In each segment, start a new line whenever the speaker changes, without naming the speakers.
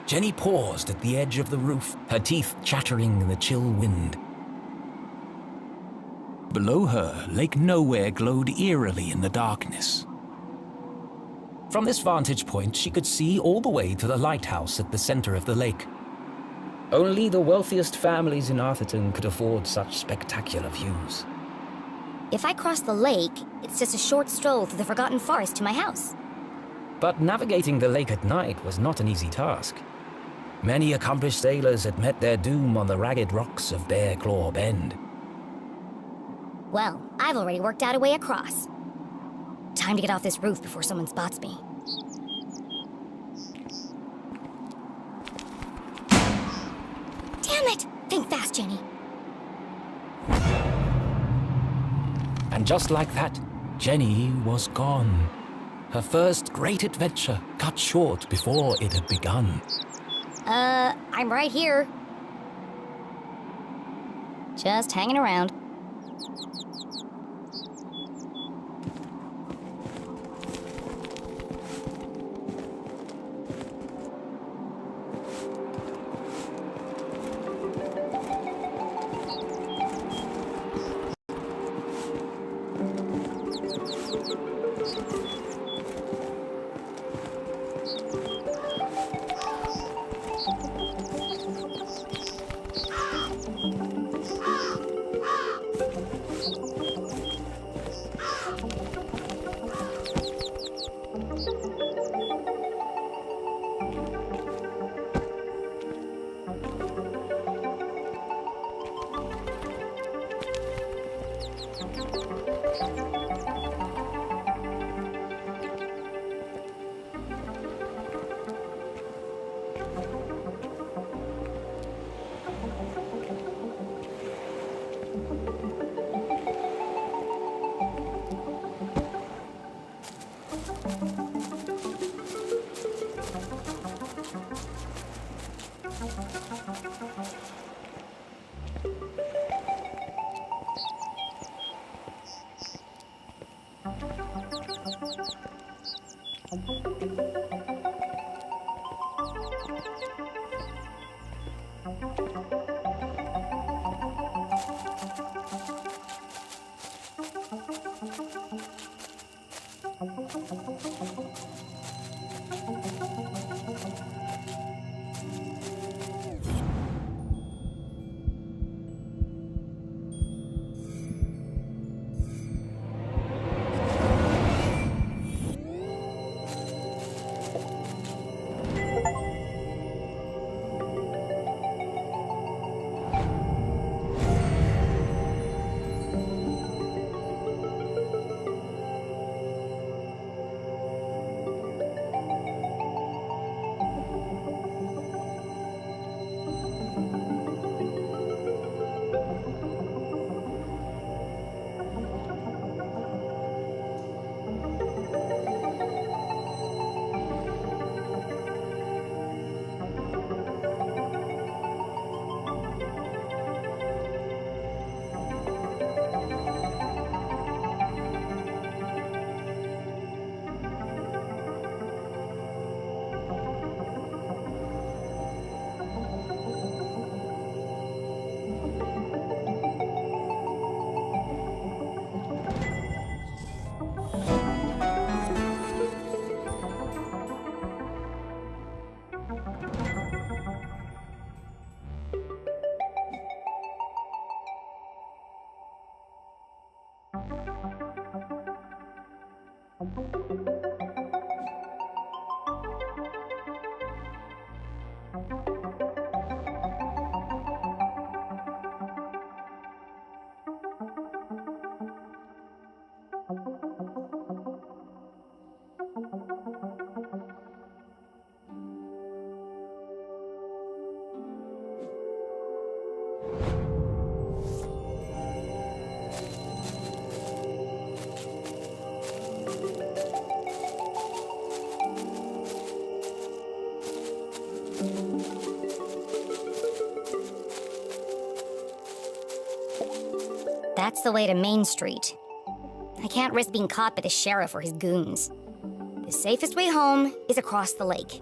Jenny paused at the edge of the roof, her teeth chattering in the chill wind. Below her, Lake Nowhere glowed eerily in the darkness. From this vantage point, she could see all the way to the lighthouse at the center of the lake. Only the wealthiest families in Arthurton could afford such spectacular views.
If I cross the lake, it's just a short stroll through the Forgotten Forest to my house.
But navigating the lake at night was not an easy task. Many accomplished sailors had met their doom on the ragged rocks of Bear Claw Bend.
Well, I've already worked out a way across. Time to get off this roof before someone spots me. Damn it! Think fast, Jenny.
And just like that, Jenny was gone. Her first great adventure cut short before it had begun.
I'm right here. Just hanging around. That's the way to Main Street. I can't risk being caught by the sheriff or his goons. The safest way home is across the lake.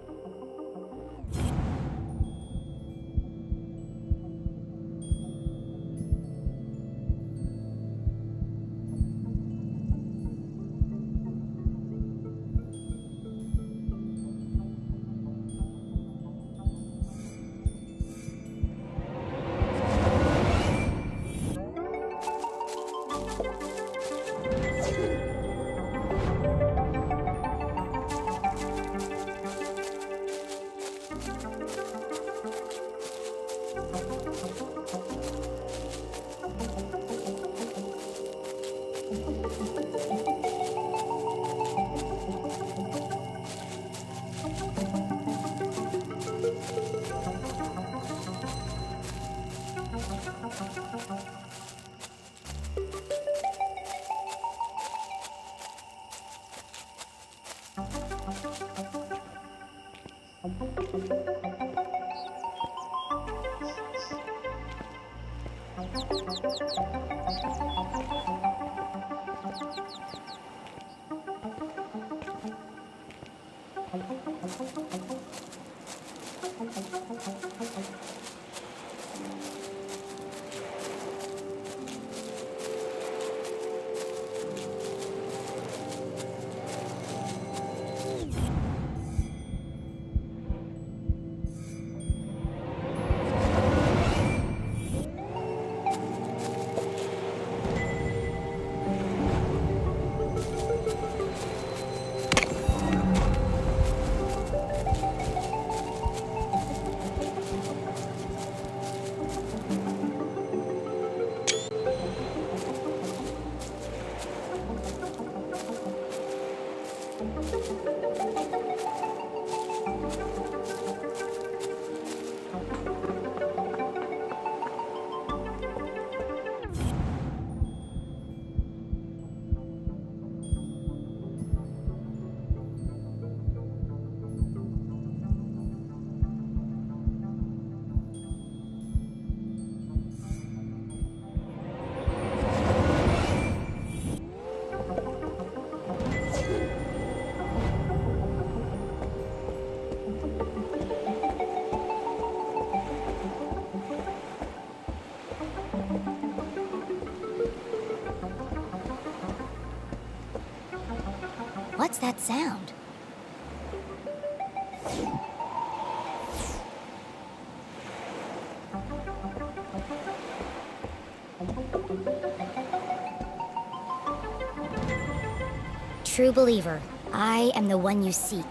What's that sound? True believer, I am the one you seek.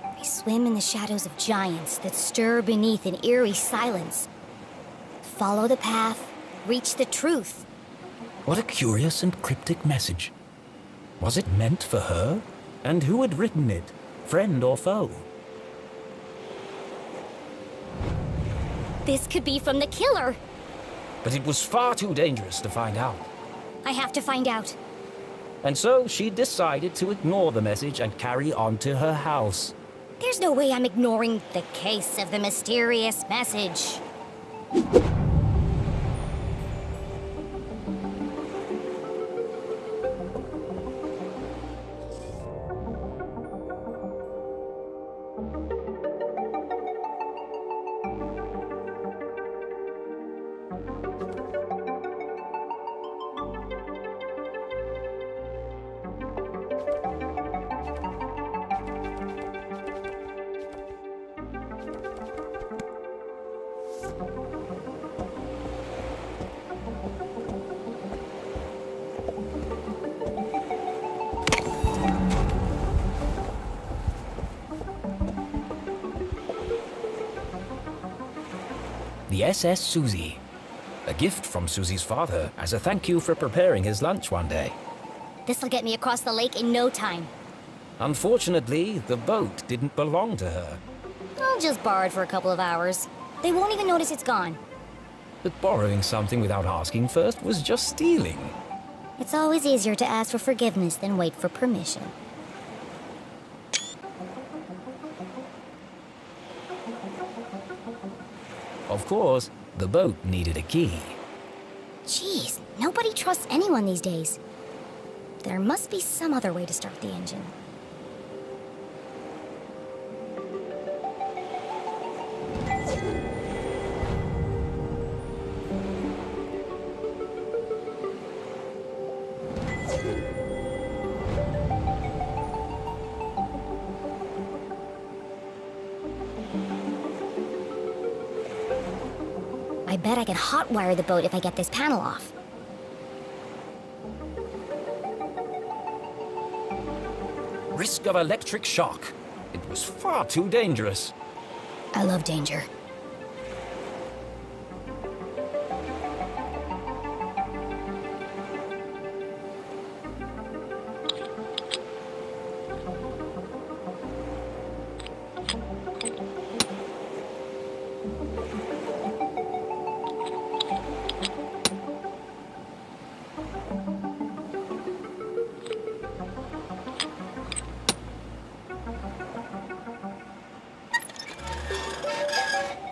I swim in the shadows of giants that stir beneath an eerie silence. Follow the path, reach the truth.
What a curious and cryptic message. Was it meant for her? And who had written it? Friend or foe?
This could be from the killer.
But it was far too dangerous to find out.
I have to find out.
And so she decided to ignore the message and carry on to her house.
There's no way I'm ignoring the case of the mysterious message.
The SS Susie. A gift from Susie's father as a thank you for preparing his lunch one day.
This'll get me across the lake in no time.
Unfortunately, the boat didn't belong to her.
I'll just borrow it for a couple of hours. They won't even notice it's gone.
But borrowing something without asking first was just stealing.
It's always easier to ask for forgiveness than wait for permission.
Of course, the boat needed a key.
Jeez, nobody trusts anyone these days. There must be some other way to start the engine. I bet I can hotwire the boat if I get this panel off.
Risk of electric shock. It was far too dangerous.
I love danger.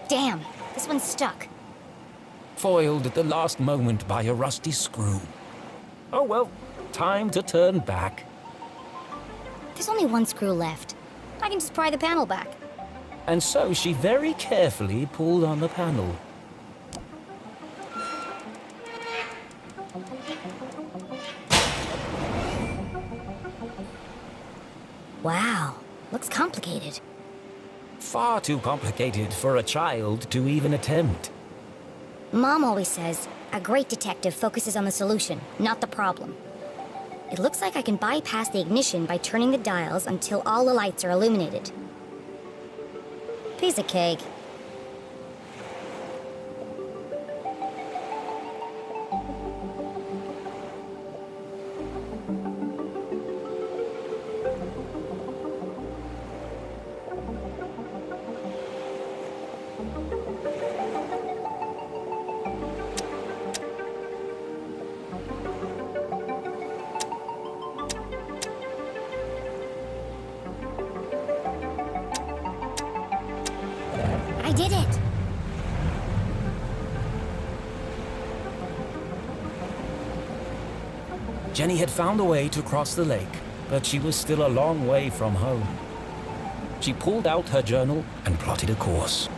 Damn, this one's stuck.
Foiled at the last moment by a rusty screw. Oh well, time to turn back.
There's only one screw left. I can just pry the panel back.
And so she very carefully pulled on the panel.
Wow, looks complicated.
Far too complicated for a child to even attempt.
Mom always says, a great detective focuses on the solution, not the problem. It looks like I can bypass the ignition by turning the dials until all the lights are illuminated. Piece of cake. I did it!
Jenny had found a way to cross the lake, but she was still a long way from home. She pulled out her journal and plotted a course.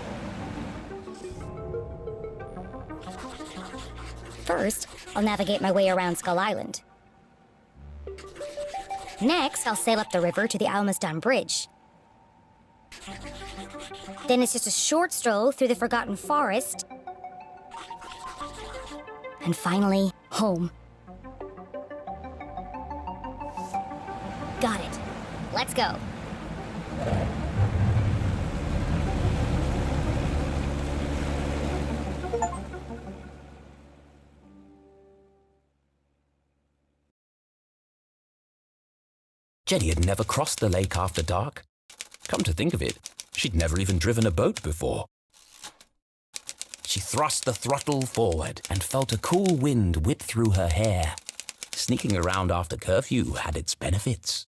First, I'll navigate my way around Skull Island. Next, I'll sail up the river to the Almost Done Bridge. Then it's just a short stroll through the Forgotten Forest. And finally, home. Got it. Let's go.
Jenny had never crossed the lake after dark. Come to think of it, she'd never even driven a boat before. She thrust the throttle forward and felt a cool wind whip through her hair. Sneaking around after curfew had its benefits.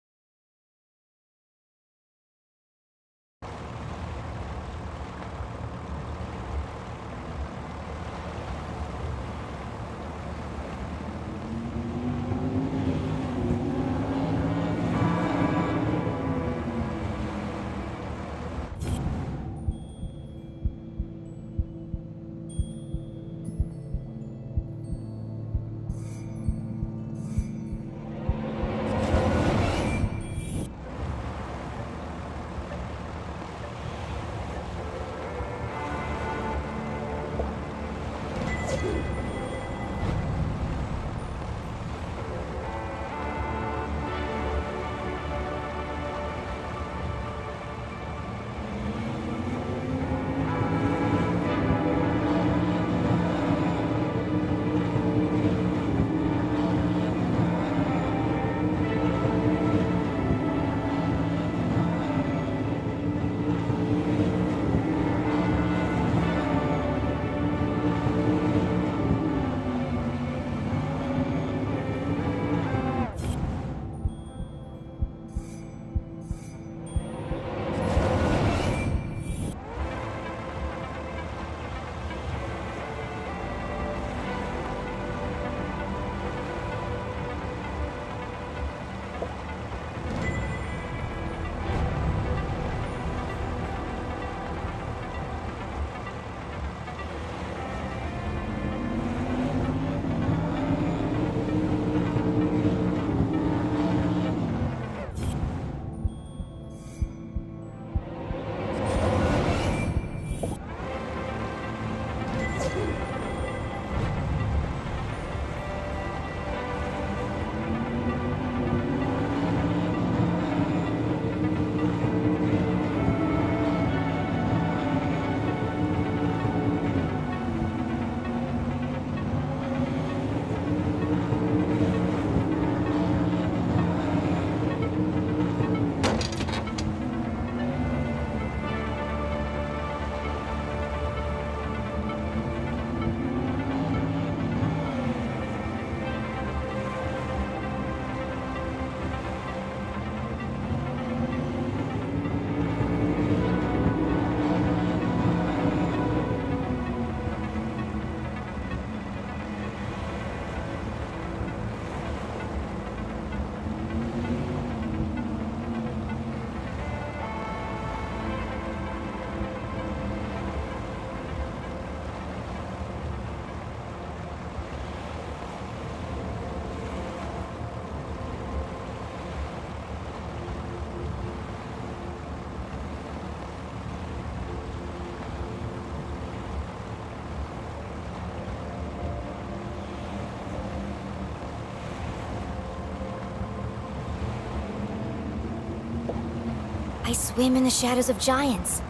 I swim in the shadows of giants.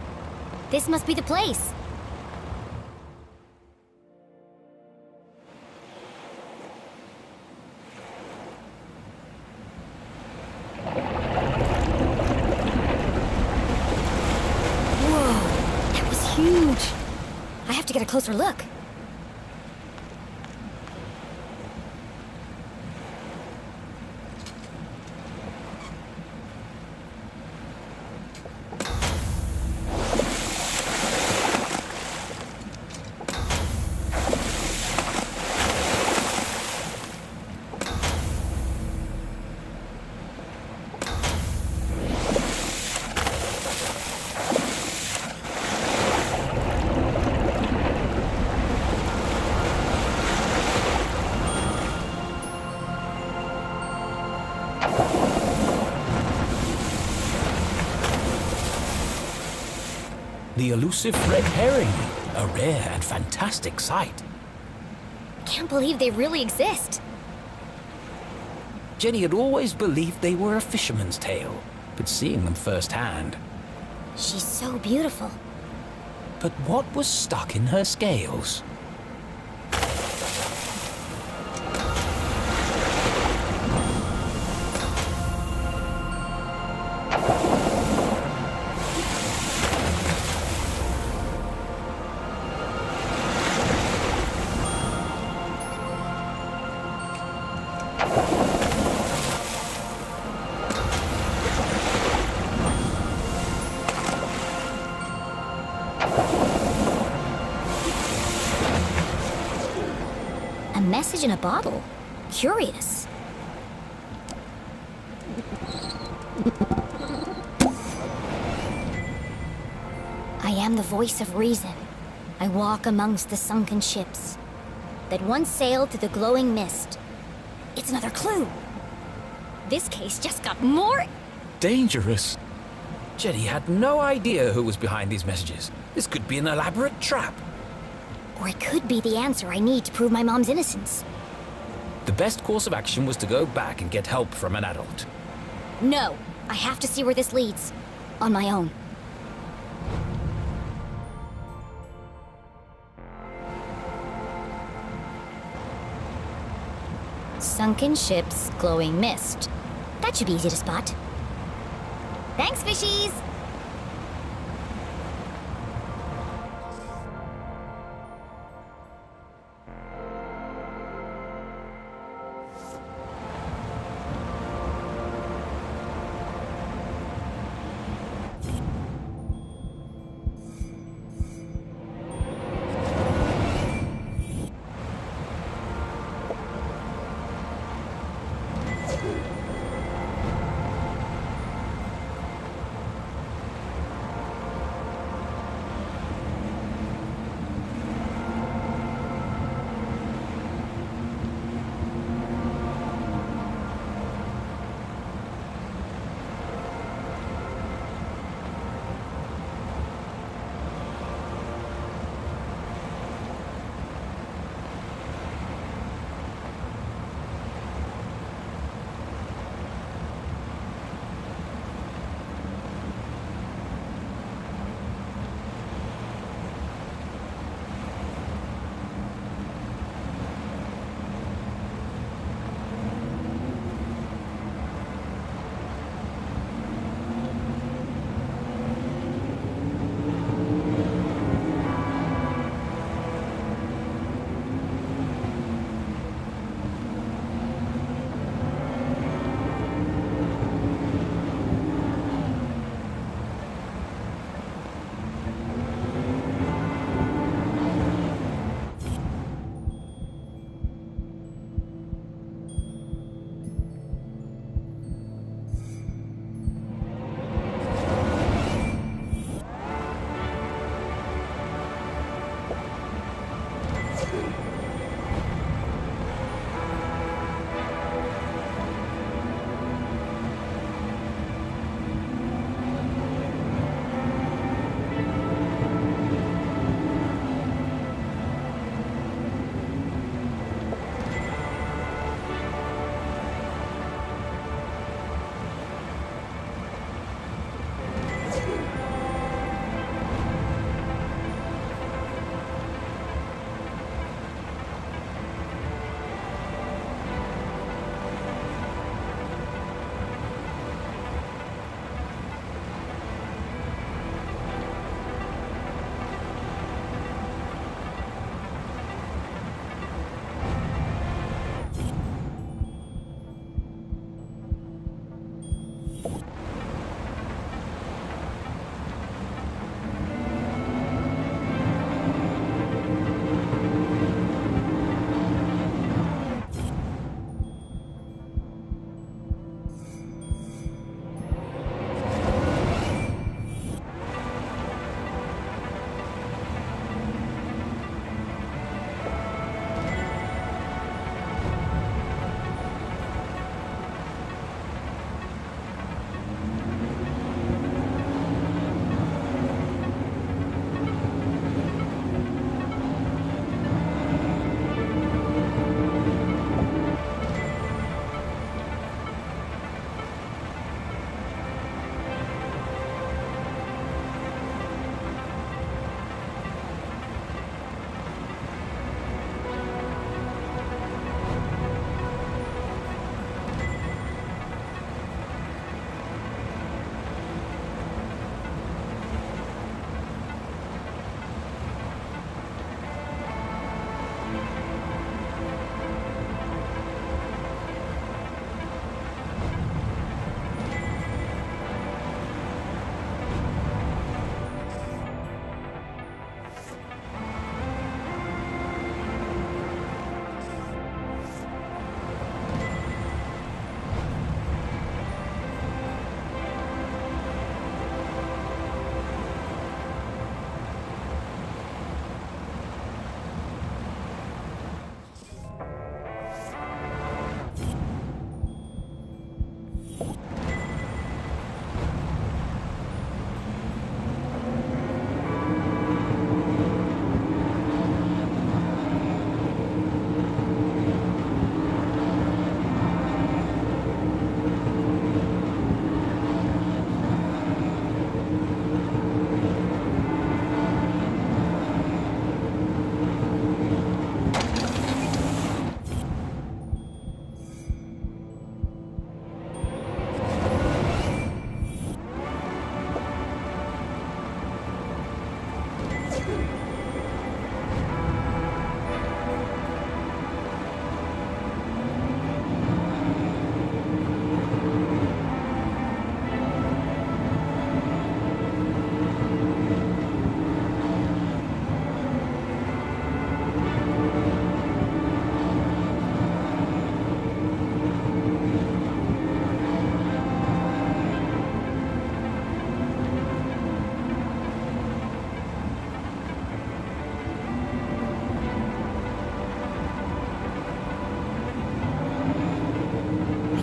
This must be the place. Whoa, that was huge. I have to get a closer look.
The elusive red herring, a rare and fantastic sight.
Can't believe they really exist.
Jenny had always believed they were a fisherman's tale, but seeing them firsthand.
She's so beautiful.
But what was stuck in her scales?
A message in a bottle. Curious. I am the voice of reason. I walk amongst the sunken ships that once sailed through the glowing mist. It's another clue. This case just got more
Dangerous. Jenny had no idea who was behind these messages. This could be an elaborate trap.
Or it could be the answer I need to prove my mom's innocence.
The best course of action was to go back and get help from an adult.
No, I have to see where this leads. On my own. Sunken ships, glowing mist. That should be easy to spot. Thanks, fishies!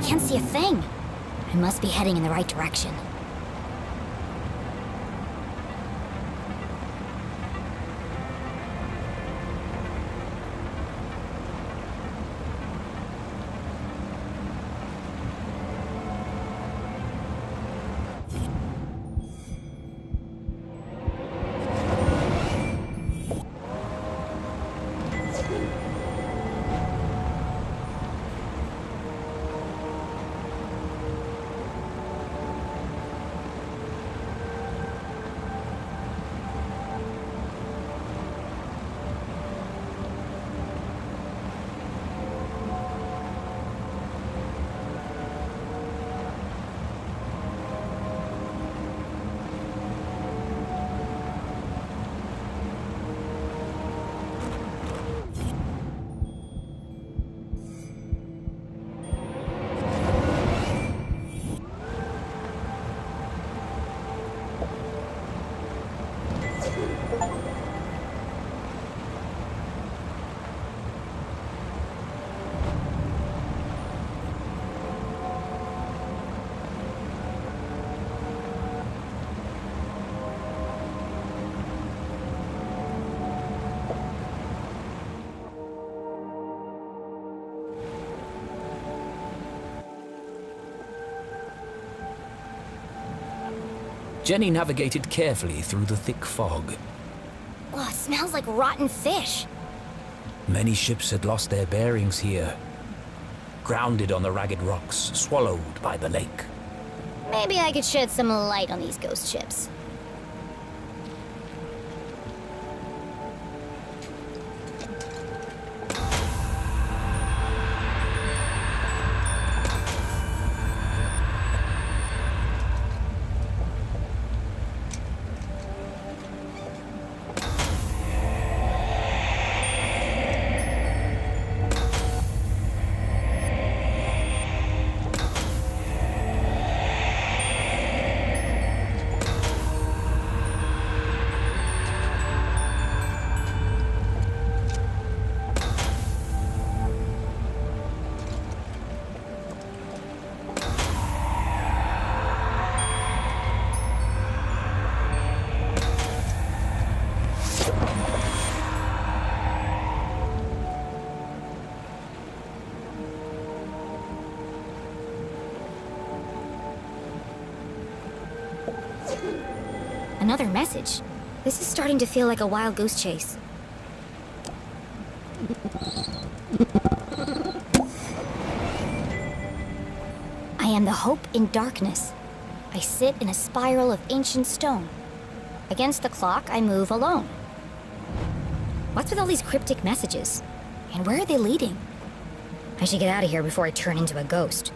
can't see a thing. I must be heading in the right direction.
Jenny navigated carefully through the thick fog.
Oh, it smells like rotten fish.
Many ships had lost their bearings here, grounded on the ragged rocks, swallowed by the lake.
Maybe I could shed some light on these ghost ships. Another message. This is starting to feel like a wild goose chase. I am the hope in darkness. I sit in a spiral of ancient stone. Against the clock, I move alone. What's with all these cryptic messages? And where are they leading? I should get out of here before I turn into a ghost.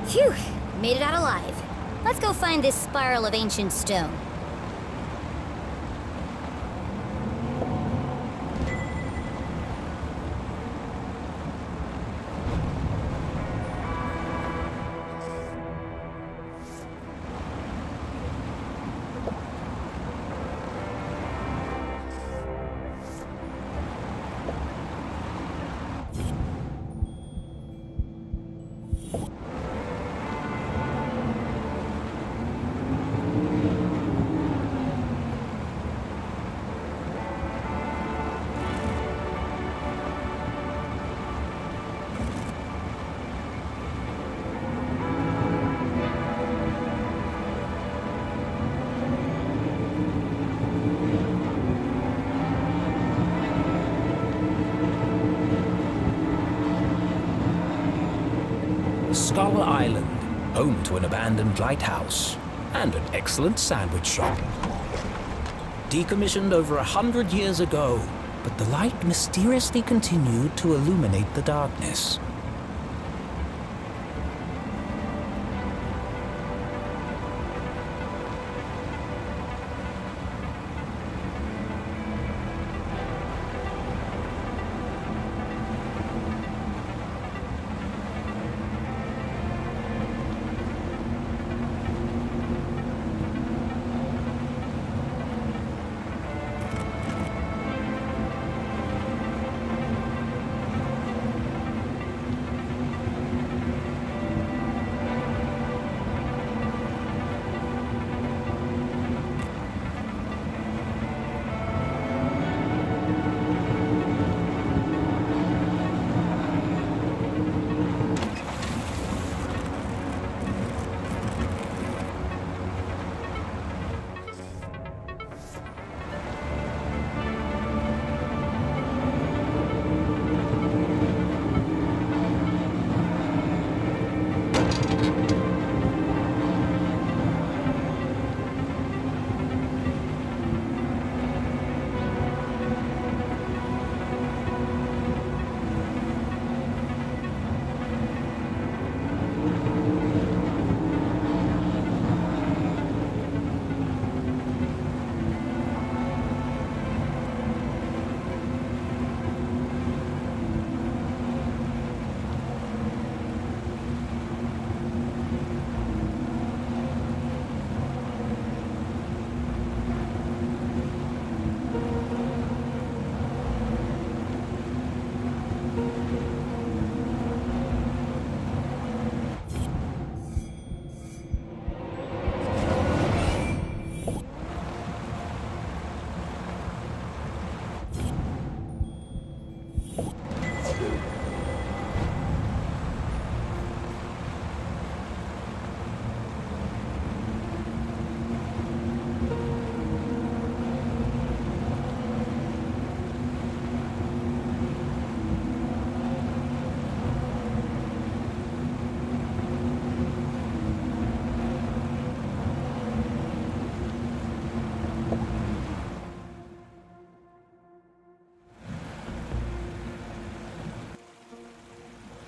Phew, made it out alive. Let's go find this spiral of ancient stone.
Skull Island, home to an abandoned lighthouse and an excellent sandwich shop. Decommissioned over 100 years ago, but the light mysteriously continued to illuminate the darkness.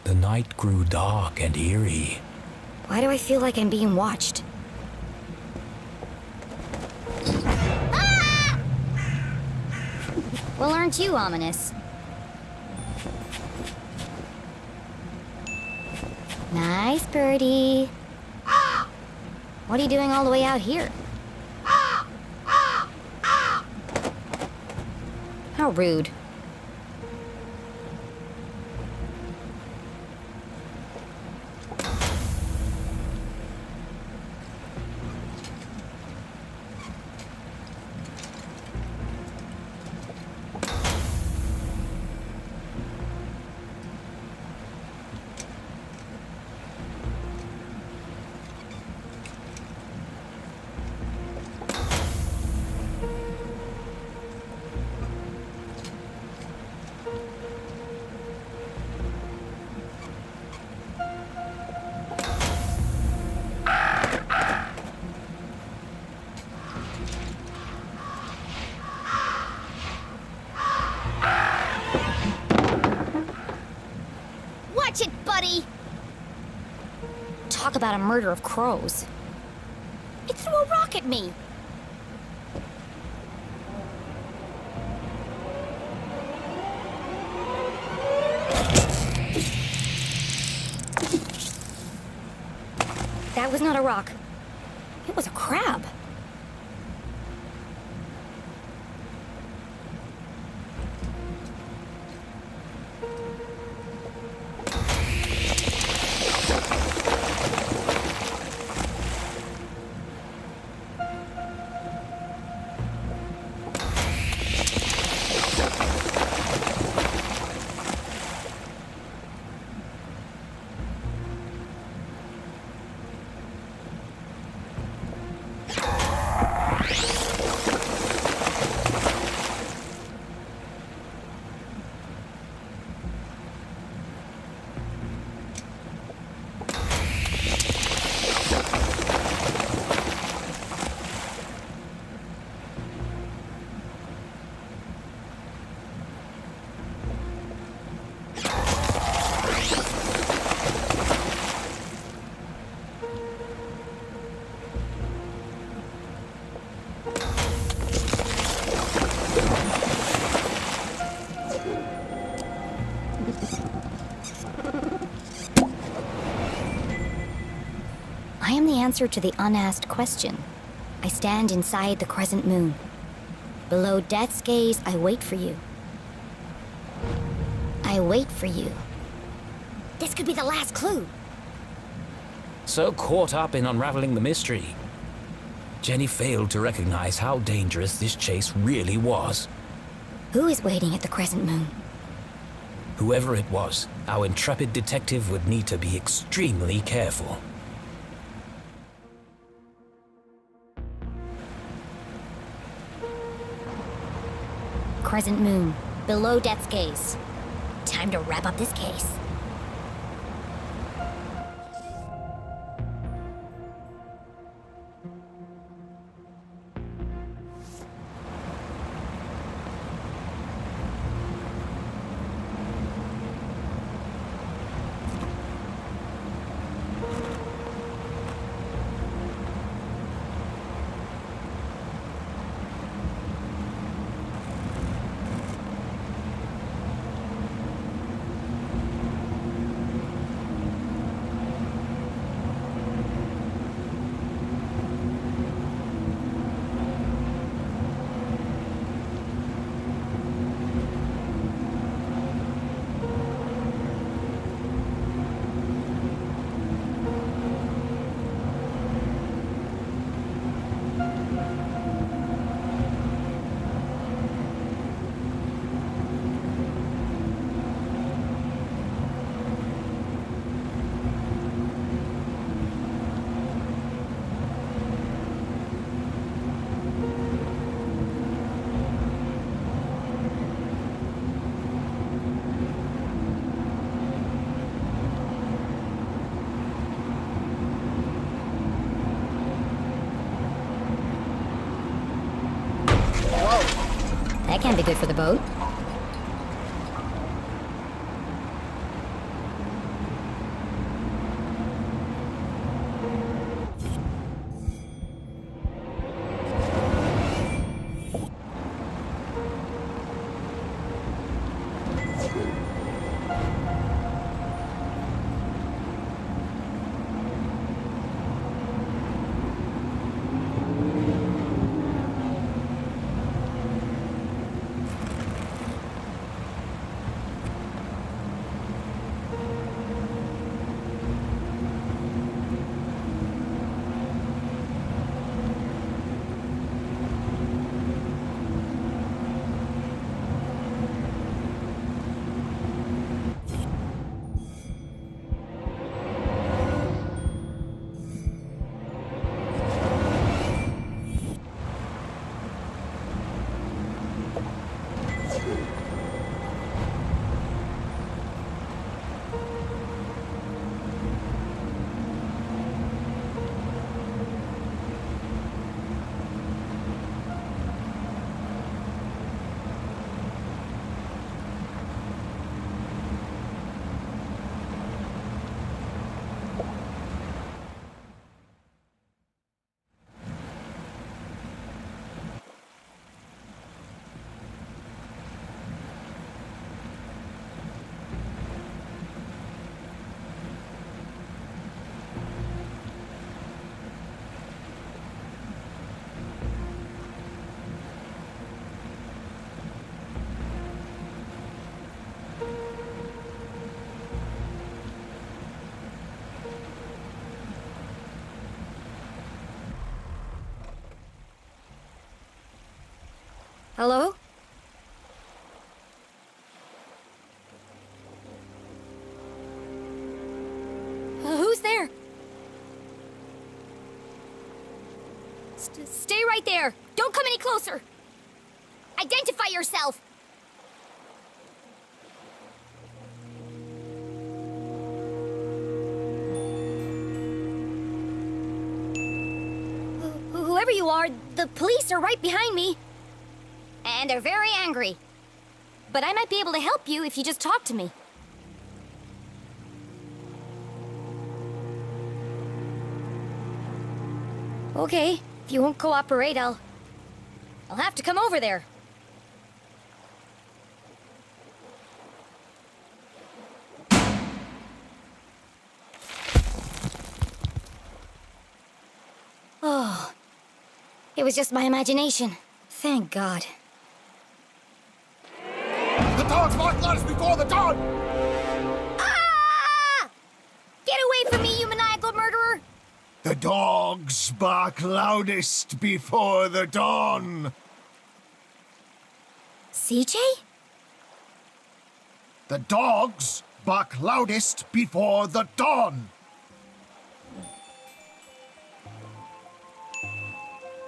The night grew dark and eerie.
Why do I feel like I'm being watched? Ah! Well, aren't you ominous? Nice birdie. What are you doing all the way out here? How rude. Watch it, buddy! Talk about a murder of crows. It threw a rock at me! That was not a rock. It was a crab. I am the answer to the unasked question. I stand inside the crescent moon. Below death's gaze, I wait for you. I wait for you. This could be the last clue.
So caught up in unraveling the mystery, Jenny failed to recognize how dangerous this chase really was.
Who is waiting at the crescent moon?
Whoever it was, our intrepid detective would need to be extremely careful.
Crescent moon, below death's gaze. Time to wrap up this case. That can't be good for the boat. Hello? Who's there? Stay right there. Don't come any closer. Identify yourself. Whoever you are, the police are right behind me. And they're very angry. But I might be able to help you if you just talk to me. Okay, if you won't cooperate, I'll have to come over there. It was just my imagination. Thank God.
The dogs bark loudest before the dawn!
Ah! Get away from me, you maniacal murderer!
The dogs bark loudest before the dawn!
CJ?
The dogs bark loudest before the dawn!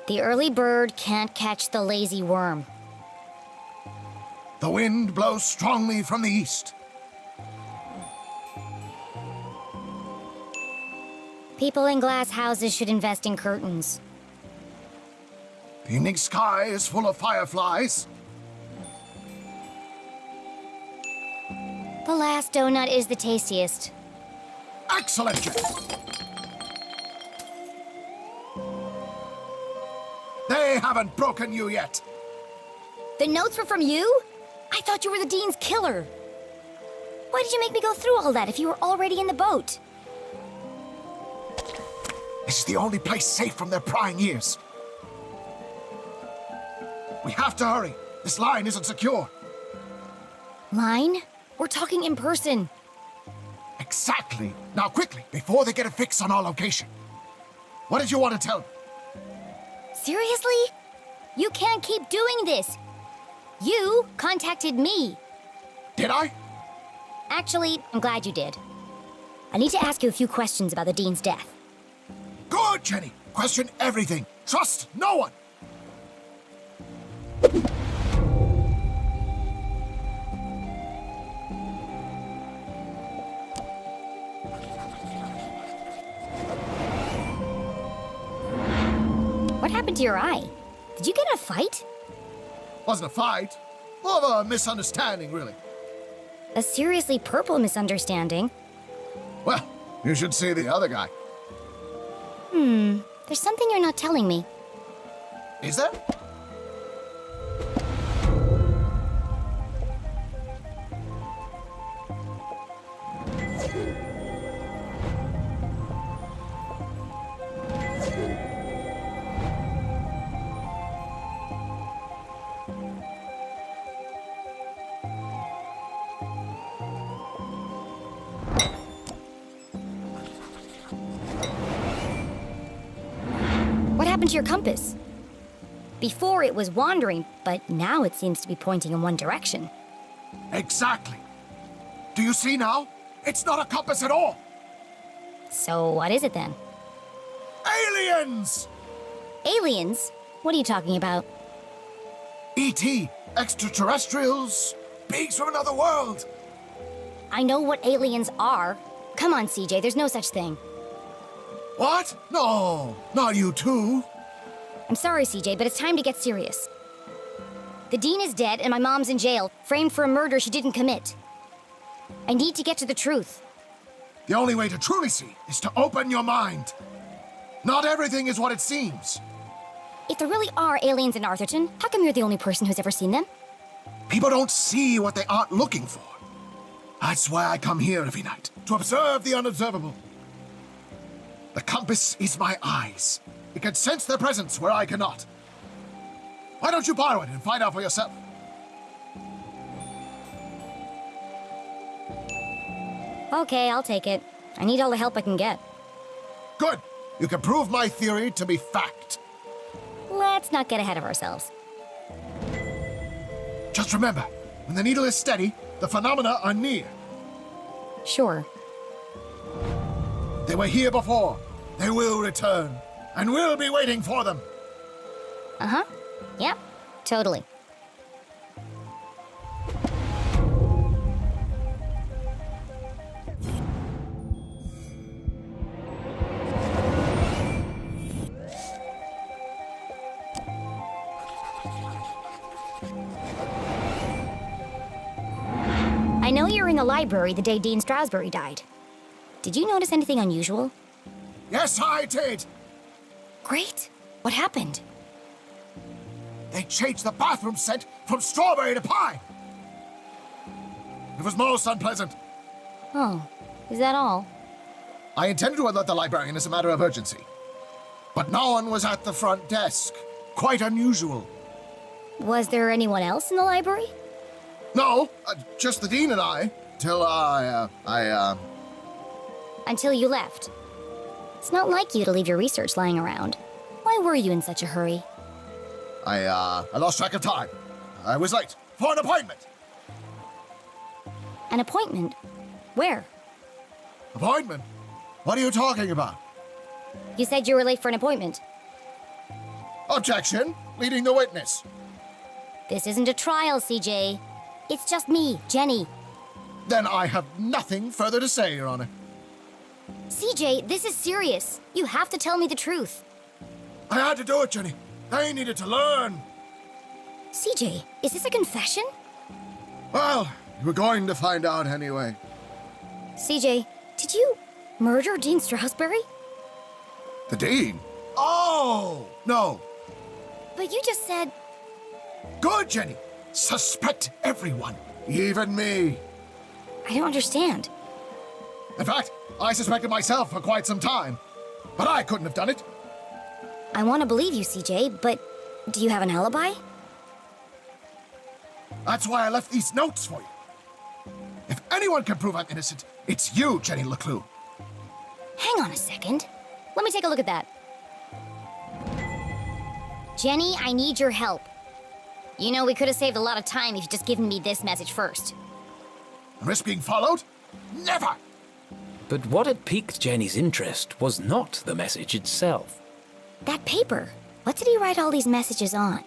The early bird can't catch the lazy worm.
The wind blows strongly from the east.
People in glass houses should invest in curtains.
The evening sky is full of fireflies.
The last donut is the tastiest.
Excellent, Jen. They haven't broken you yet.
The notes were from you? I thought you were the Dean's killer. Why did you make me go through all that if you were already in the boat?
This is the only place safe from their prying ears. We have to hurry. This line isn't secure.
Line? We're talking in person.
Exactly. Now quickly, before they get a fix on our location. What did you want to tell me?
Seriously? You can't keep doing this. You contacted me.
Did I?
Actually, I'm glad you did. I need to ask you a few questions about the Dean's death.
Good, Jenny. Question everything. Trust no one.
What happened to your eye? Did you get in a fight?
Wasn't a fight. More of a misunderstanding, really.
A seriously purple misunderstanding?
Well, you should see the other guy.
There's something you're not telling me.
Is there?
What happened to your compass? Before it was wandering, but now it seems to be pointing in one direction.
Exactly. Do you see now? It's not a compass at all.
So what is it then?
Aliens!
Aliens? What are you talking about?
E.T., extraterrestrials, beings from another world.
I know what aliens are. Come on, CJ, there's no such thing.
What? No, not you too.
I'm sorry, CJ, but it's time to get serious. The Dean is dead and my mom's in jail, framed for a murder she didn't commit. I need to get to the truth.
The only way to truly see is to open your mind. Not everything is what it seems.
If there really are aliens in Arthurton, how come you're the only person who's ever seen them?
People don't see what they aren't looking for. That's why I come here every night, to observe the unobservable. The compass is my eyes. It can sense their presence where I cannot. Why don't you borrow it and find out for yourself?
Okay, I'll take it. I need all the help I can get.
Good. You can prove my theory to be fact.
Let's not get ahead of ourselves.
Just remember, when the needle is steady, the phenomena are near.
Sure.
They were here before. They will return. And we'll be waiting for them.
Uh-huh. Yep, totally. I know you were in the library the day Dean Strasberry died. Did you notice anything unusual?
Yes, I did.
Great. What happened?
They changed the bathroom scent from strawberry to pie. It was most unpleasant.
Oh, is that all?
I intended to alert the librarian as a matter of urgency. But no one was at the front desk. Quite unusual.
Was there anyone else in the library?
No, just the dean and I. Till
Until you left. It's not like you to leave your research lying around. Why were you in such a hurry?
I lost track of time. I was late for an appointment.
An appointment? Where?
Appointment? What are you talking about?
You said you were late for an appointment.
Objection! Leading the witness.
This isn't a trial, CJ. It's just me, Jenny.
Then I have nothing further to say, Your Honor.
CJ, this is serious. You have to tell me the truth.
I had to do it, Jenny. They needed to learn.
CJ, is this a confession?
Well, you were going to find out anyway.
CJ, did you murder Dean Strasberry?
The dean? Oh, no.
But you just said...
Good, Jenny. Suspect everyone, even me.
I don't understand.
In fact, I suspected myself for quite some time. But I couldn't have done it.
I want to believe you, CJ, but do you have an alibi?
That's why I left these notes for you. If anyone can prove I'm innocent, it's you, Jenny LeClue.
Hang on a second. Let me take a look at that. Jenny, I need your help. You know, we could have saved a lot of time if you'd just given me this message first.
Risk being followed? Never!
But what had piqued Jenny's interest was not the message itself.
That paper. What did he write all these messages on?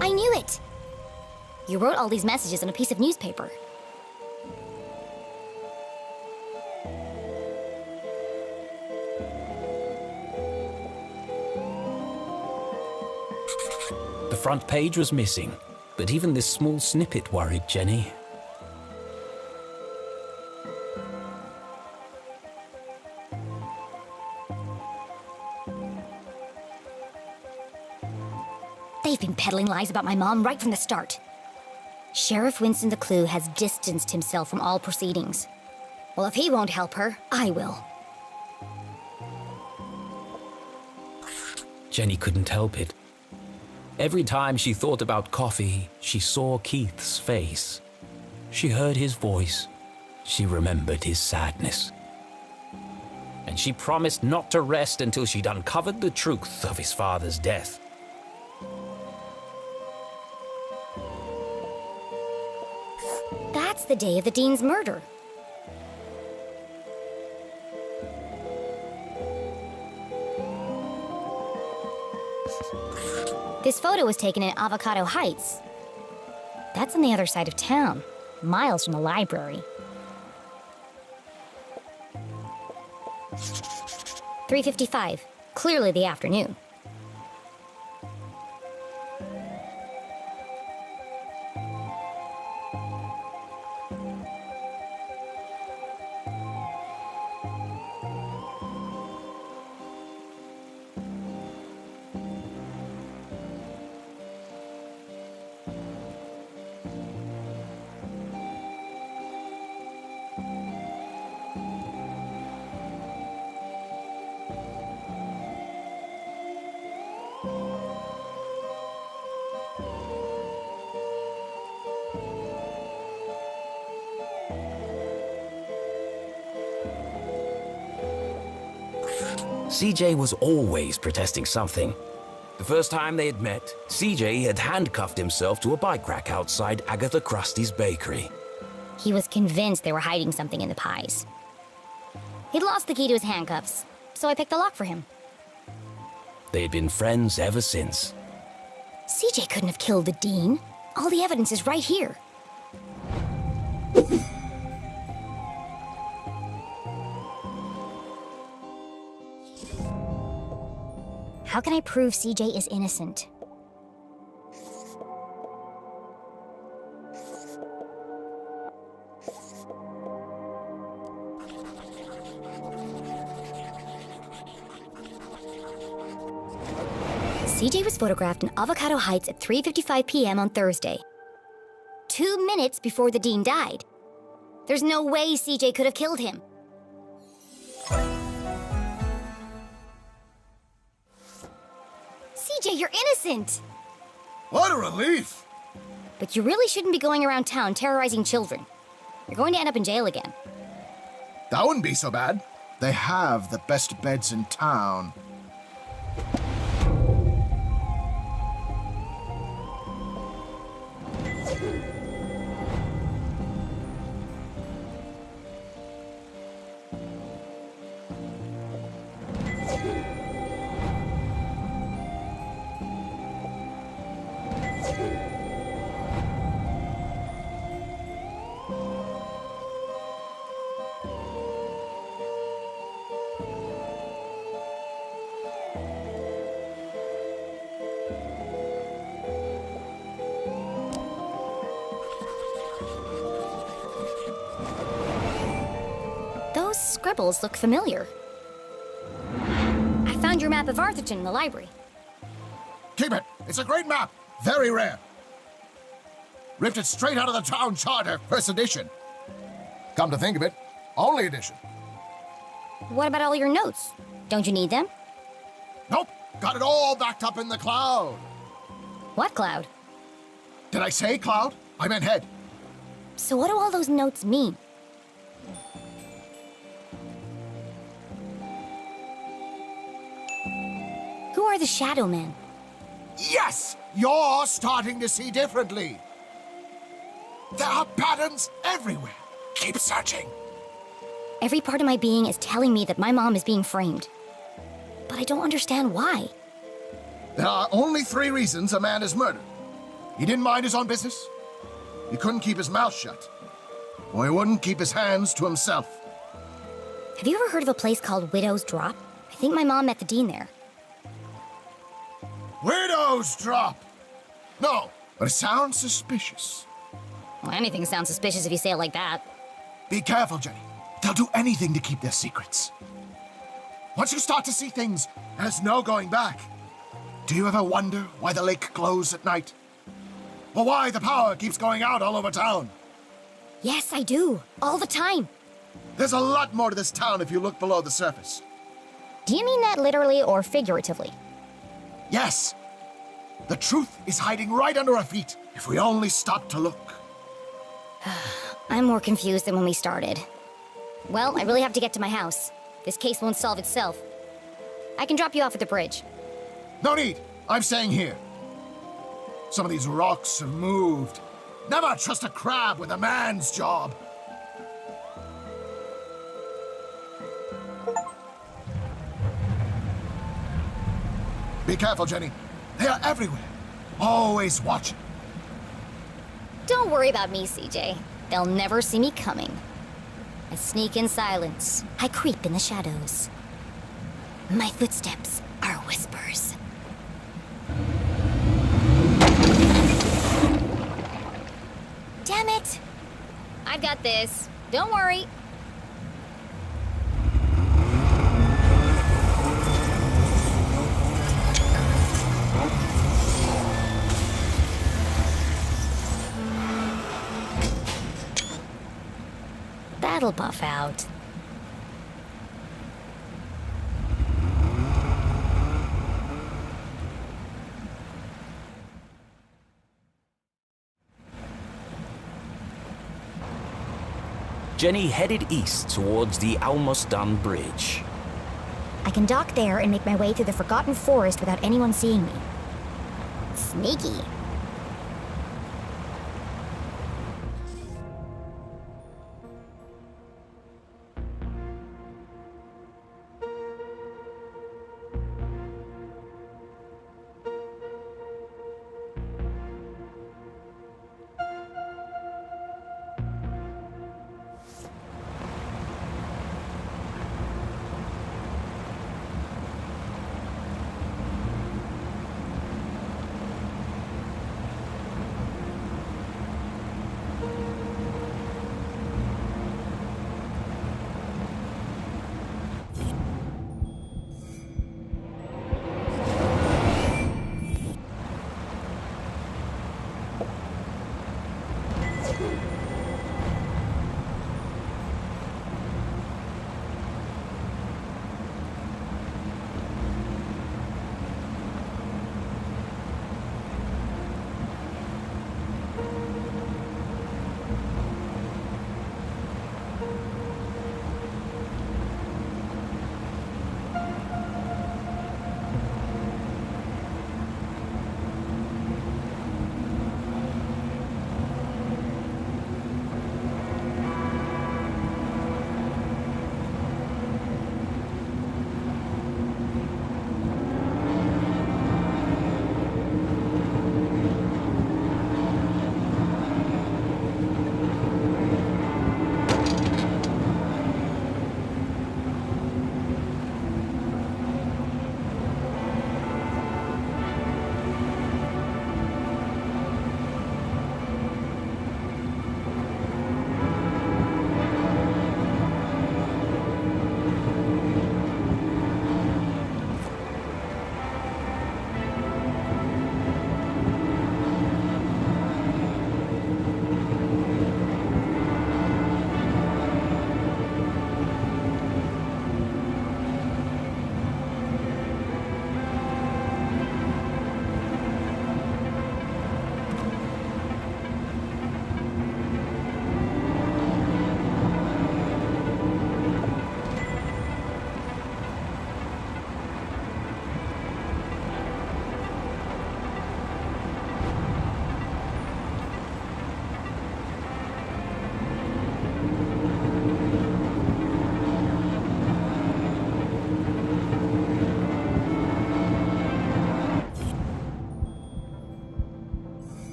I knew it! You wrote all these messages on a piece of newspaper.
The front page was missing, but even this small snippet worried Jenny.
They've been peddling lies about my mom right from the start. Sheriff Winston LeClue has distanced himself from all proceedings. Well, if he won't help her, I will.
Jenny couldn't help it. Every time she thought about coffee, she saw Keith's face. She heard his voice. She remembered his sadness. And she promised not to rest until she'd uncovered the truth of his father's death.
That's the day of the Dean's murder. This photo was taken in Avocado Heights. That's on the other side of town, miles from the library. 3:55, clearly the afternoon.
CJ was always protesting something. The first time they had met, CJ had handcuffed himself to a bike rack outside Agatha Krusty's bakery.
He was convinced they were hiding something in the pies. He'd lost the key to his handcuffs, so I picked the lock for him.
They had been friends ever since.
CJ couldn't have killed the dean. All the evidence is right here. How can I prove CJ is innocent? CJ was photographed in Avocado Heights at 3:55 p.m. on Thursday. 2 minutes before the dean died. There's no way CJ could have killed him. CJ, you're innocent!
What a relief!
But you really shouldn't be going around town terrorizing children. You're going to end up in jail again.
That wouldn't be so bad. They have the best beds in town.
Those scribbles look familiar. I found your map of Arthurton in the library.
Keep it. It's a great map. Very rare. Ripped it straight out of the town charter, first edition. Come to think of it, only edition.
What about all your notes? Don't you need them?
Nope. Got it all backed up in the cloud.
What cloud?
Did I say cloud? I meant head.
So what do all those notes mean? Who are the Shadow Men?
Yes! You're starting to see differently. There are patterns everywhere. Keep searching.
Every part of my being is telling me that my mom is being framed. But I don't understand why.
There are only 3 reasons a man is murdered. He didn't mind his own business. He couldn't keep his mouth shut. Or he wouldn't keep his hands to himself.
Have you ever heard of a place called Widow's Drop? I think my mom met the dean there.
Widow's drop! No, but it sounds suspicious.
Well, anything sounds suspicious if you say it like that.
Be careful, Jenny. They'll do anything to keep their secrets. Once you start to see things, there's no going back. Do you ever wonder why the lake glows at night? Or why the power keeps going out all over town?
Yes, I do. All the time.
There's a lot more to this town if you look below the surface.
Do you mean that literally or figuratively?
Yes. The truth is hiding right under our feet if we only stop to look.
I'm more confused than when we started. Well, I really have to get to my house. This case won't solve itself. I can drop you off at the bridge.
No need. I'm staying here. Some of these rocks have moved. Never trust a crab with a man's job. Be careful, Jenny. They are everywhere. Always watching.
Don't worry about me, CJ. They'll never see me coming. I sneak in silence. I creep in the shadows. My footsteps are whispers. Damn it! I've got this. Don't worry. That'll buff out.
Jenny headed east towards the almost done bridge.
I can dock there and make my way through the forgotten forest without anyone seeing me. Sneaky.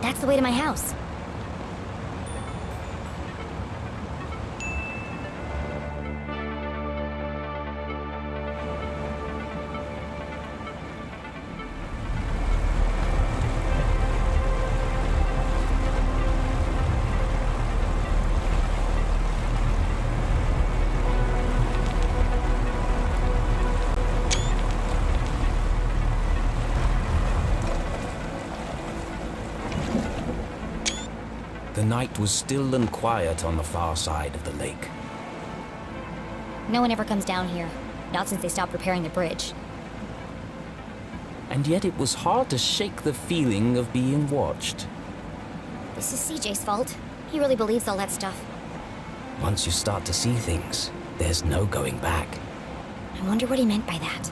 That's the way to my house.
The night was still and quiet on the far side of the lake.
No one ever comes down here. Not since they stopped repairing the bridge.
And yet it was hard to shake the feeling of being watched.
This is CJ's fault. He really believes all that stuff.
Once you start to see things, there's no going back.
I wonder what he meant by that.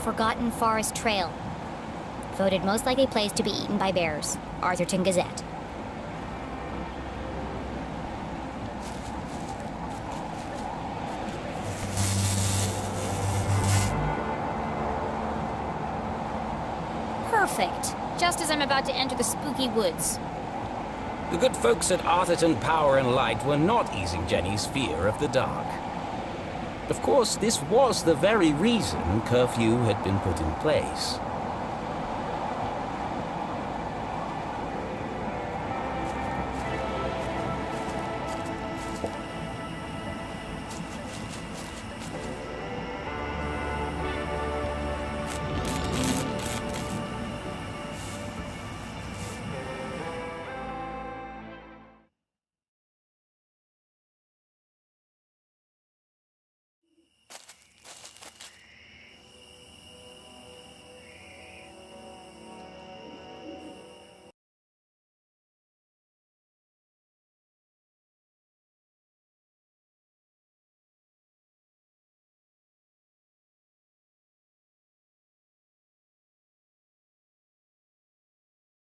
Forgotten Forest Trail. Voted most likely place to be eaten by bears. Arthurton Gazette. Perfect. Just as I'm about to enter the spooky woods.
The good folks at Arthurton Power and Light were not easing Jenny's fear of the dark. Of course, this was the very reason curfew had been put in place.